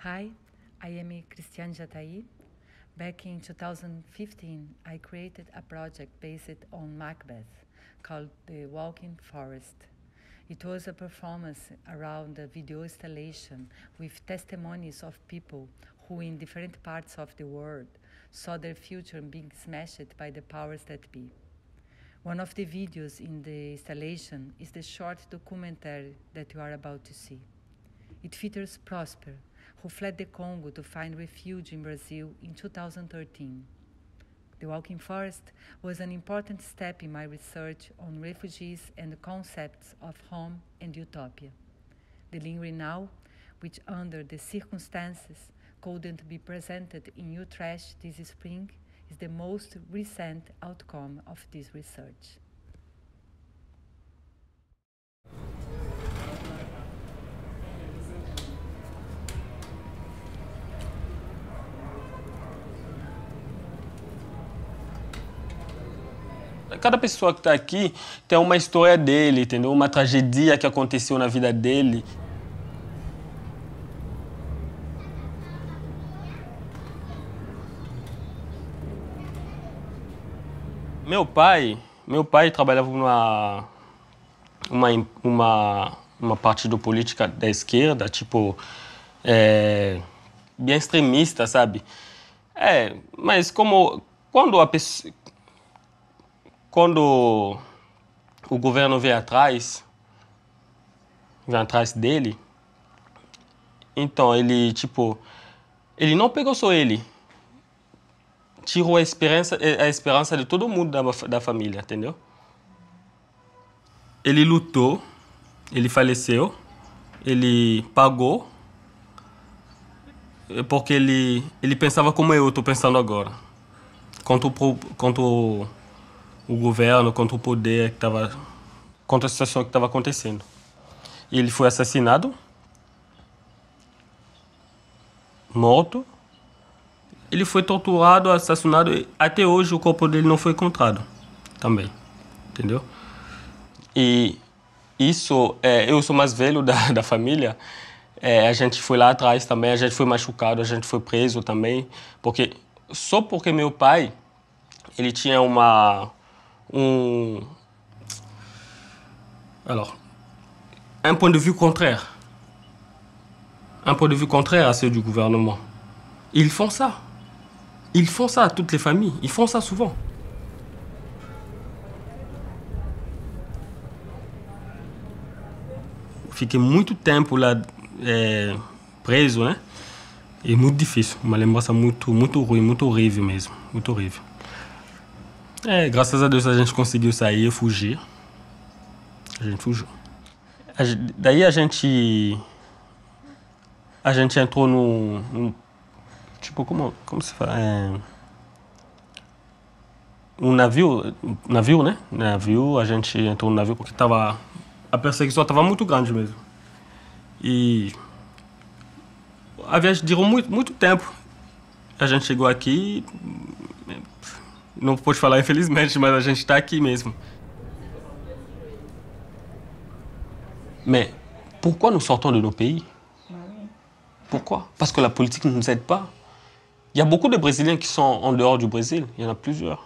Hi, I am Cristiane Jataí. Back in 2015, I created a project based on Macbeth called The Walking Forest. It was a performance around a video installation with testimonies of people who in different parts of the world saw their future being smashed by the powers that be. One of the videos in the installation is the short documentary that you are about to see. It features Prosper, who fled the Congo to find refuge in Brazil in 2013. The Walking Forest was an important step in my research on refugees and the concepts of home and utopia. The Lingering Now, which under the circumstances couldn't be presented in Utrecht this spring, is the most recent outcome of this research. Cada pessoa que está aqui tem uma história dele, entendeu? Uma tragédia que aconteceu na vida dele. Meu pai trabalhava numa partido política da esquerda, tipo, bem extremista, sabe? Mas quando o governo veio atrás dele, então ele não pegou só ele, tirou a esperança de todo mundo da família, entendeu? Ele lutou, ele faleceu, ele pagou, porque ele pensava como eu estou pensando agora, contra o governo, contra o poder contra a situação que estava acontecendo. E ele foi assassinado, morto, ele foi torturado, assassinado, e até hoje o corpo dele não foi encontrado também, entendeu? E isso, eu sou mais velho da família, a gente foi lá atrás também, a gente foi machucado, a gente foi preso também, só porque meu pai, ele tinha un point de vue contraire. Un point de vue contraire à ceux du gouvernement. Ils font ça. Ils font ça à toutes les familles. Ils font ça souvent. Fiquei muito tempo lá preso, né? E muito difícil. Uma lembrança muito ruim, muito horrível mesmo. Muito horrível. Graças a Deus a gente conseguiu sair e fugir. A gente fugiu. Daí a gente entrou num tipo, como se fala? Um navio, né? A gente entrou no navio porque a perseguição estava muito grande mesmo. E a viagem durou muito tempo. A gente chegou aqui, não pode falar infelizmente, mas a gente está aqui mesmo. Mais pourquoi nous sortons de nos pays? Pourquoi? Parce que la politique ne nous aide pas. Il y a beaucoup de Brésiliens qui sont en dehors du Brésil, il y en a plusieurs.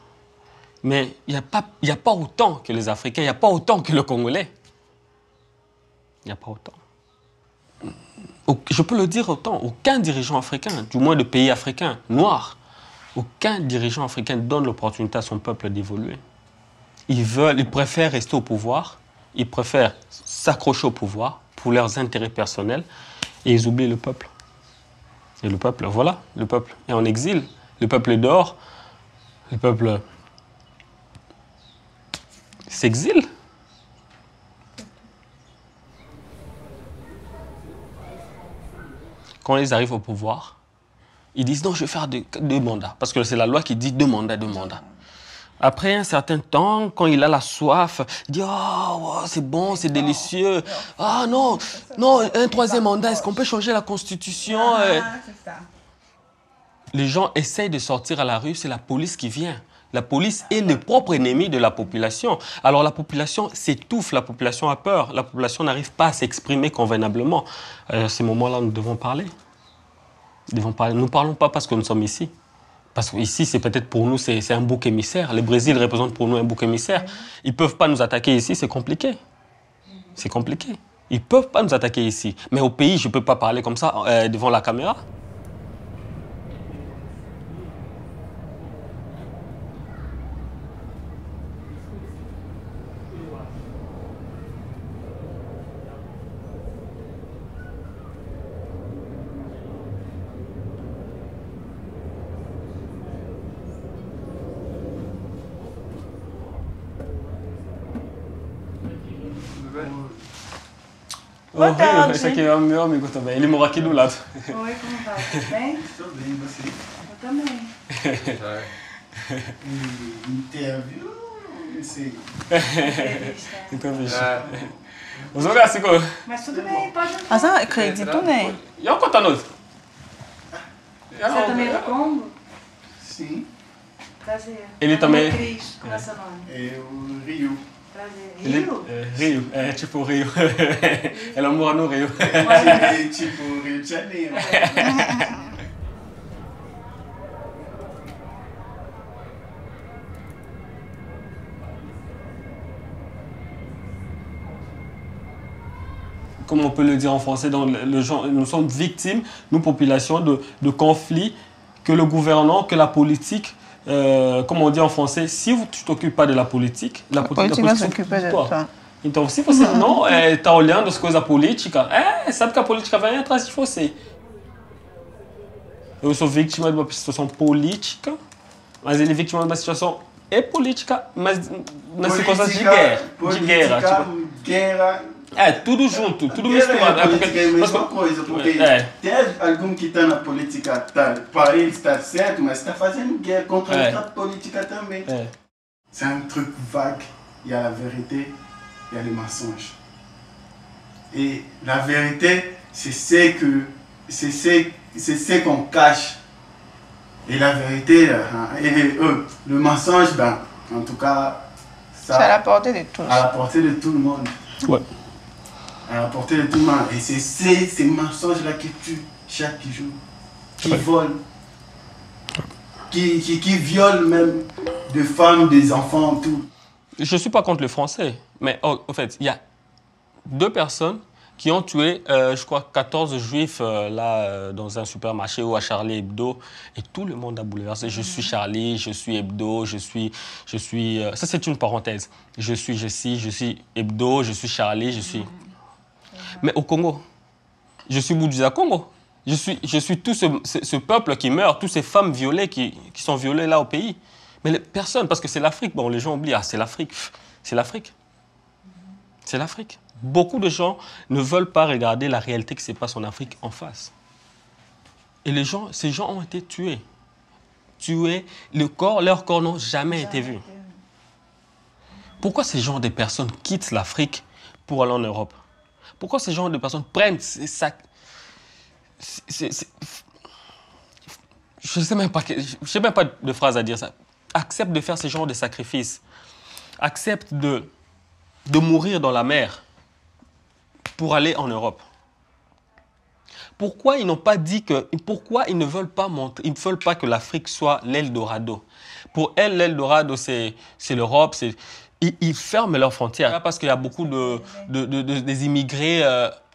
Mais il n'y a pas autant que les Africains, il n'y a pas autant que le Congolais. Il n'y a pas autant. Je peux le dire autant, aucun dirigeant africain, du moins de pays africains, noirs, aucun dirigeant africain donne l'opportunité à son peuple d'évoluer. Ils préfèrent rester au pouvoir, ils préfèrent s'accrocher au pouvoir pour leurs intérêts personnels et ils oublient le peuple. Et le peuple, voilà, le peuple est en exil, le peuple est dehors, le peuple s'exile. Quand ils arrivent au pouvoir, ils disent non, je vais faire deux mandats. Parce que c'est la loi qui dit deux mandats. Après un certain temps, quand il a la soif, il dit oh, c'est bon, c'est délicieux. Ah non, un troisième mandat, est-ce qu'on peut changer la constitution? C'est ça. Les gens essayent de sortir à la rue, c'est la police qui vient. La police est le propre ennemi de la population. Alors la population s'étouffe, la population a peur, la population n'arrive pas à s'exprimer convenablement. À ces moments-là, nous devons parler. Ils vont parler. Nous ne parlons pas parce que nous sommes ici. Parce qu'ici, c'est peut-être pour nous, c'est un bouc émissaire. Le Brésil représente pour nous un bouc émissaire. Ils ne peuvent pas nous attaquer ici, c'est compliqué. C'est compliqué. Ils ne peuvent pas nous attaquer ici. Mais au pays, je ne peux pas parler comme ça devant la caméra. Boa tarde. Esse aqui é o meu amigo também. Ele mora aqui do lado. Oi, como vai? Tudo bem? Tudo bem, você? Eu também. Interview, não sei. Entrevista. Entrevista. Os lugares assim, Mas tudo bem, pode entrar. 아, 사 acredito né. E eu contando. Você também é do Congo? Sim, Prazer. Ele Meu também- nome é Cris, qual é o seu nome? é o Rio. Prazer. Ele, Rio? Rio, é tipo Rio. Ela mora no Rio. É tipo Rio de Janeiro. Comme on peut le dire en français, dans le genre, nous sommes victimes, nous, population, de conflits que le gouvernement, que la politique, comme on dit en français, si tu ne t'occupes pas de la politique Politique vai se ocupar de toi. toi. Então, se você não está olhando as coisas políticas, sabe que a política vai atrás de você. Eu sou vítima de uma situação política, mas ele é vítima de uma situação política, mas nas circunstâncias de guerra. De guerra, tipo, guerra. tudo junto, tudo Guerra misturado. e a política é a mesma porque- coisa, porque É. tem algum que está na política, para ele estar certo, mas está fazendo guerra contra É. outra política também. É. C'est un truc vague. Il y a la vérité, il y a les mensonges. Et la vérité, c'est ce qu'on cache. Et la vérité, le mensonge, ben, en tout cas, C'est à la portée de tous. à la portée de tout le monde. Ouais. À la portée de tout le monde. Et c'est ces mensonges-là qui tuent chaque jour, qui volent, qui violent même des femmes, des enfants, tout. Je ne suis pas contre le français, mais en fait, il y a 2 personnes qui ont tué, je crois, 14 juifs dans un supermarché ou à Charlie Hebdo. Et tout le monde a bouleversé. Je suis Charlie, je suis Hebdo, je suis ça, c'est une parenthèse. Je suis Hebdo, je suis Charlie, je suis... Mais au Congo, je suis Bouddhiza Congo. Je suis tout ce peuple qui meurt, toutes ces femmes violées qui sont violées là au pays. Mais personne, parce que c'est l'Afrique. Bon, les gens oublient, c'est l'Afrique. C'est l'Afrique. C'est l'Afrique. Beaucoup de gens ne veulent pas regarder la réalité qui se passe en Afrique en face. Et ces gens ont été tués. Tués, leurs corps n'ont jamais été vus. Pourquoi ces gens de personnes quittent l'Afrique pour aller en Europe? Pourquoi ces gens de personnes prennent ça? Je ne sais même pas de phrase à dire ça. Accepte de faire ce genre de sacrifices. Accepte de mourir dans la mer pour aller en Europe. Pourquoi ils n'ont pas dit que... Pourquoi ils ne veulent pas montrer... Ils ne veulent pas que l'Afrique soit l'Eldorado. Pour elles, l'Eldorado, c'est l'Europe. Ils ferment leurs frontières parce qu'il y a beaucoup des immigrés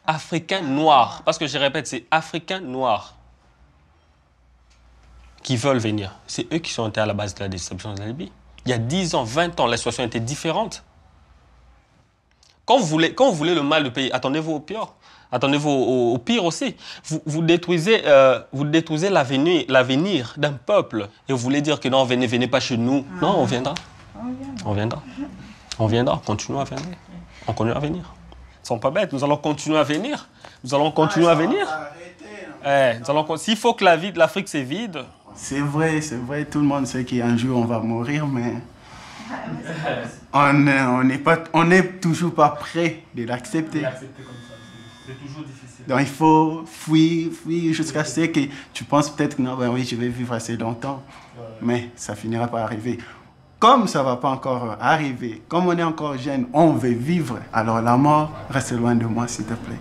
africains noirs. Parce que je répète, c'est africains noirs qui veulent venir. C'est eux qui sont été à la base de la destruction de la Libye. Il y a 10 ans, 20 ans, la situation était différente. Quand vous voulez le mal du pays, attendez-vous au pire. Attendez-vous au pire aussi. Vous détruisez l'avenir d'un peuple. Et vous voulez dire que non, venez pas chez nous. Non, on viendra. On viendra. On viendra. Continuons à venir. On continue à venir. Ils ne sont pas bêtes. Nous allons continuer à venir. Nous allons continuer à venir. S'il faut que la vie de l'Afrique se vide. C'est vrai, tout le monde sait qu'un jour on va mourir, mais on n'est toujours pas prêt de l'accepter. C'est toujours difficile. Donc il faut fuir jusqu'à ce que tu penses peut-être que non, ben oui, je vais vivre assez longtemps, mais ça finira par arriver. Comme ça ne va pas encore arriver, comme on est encore jeune, on veut vivre, alors la mort reste loin de moi, s'il te plaît.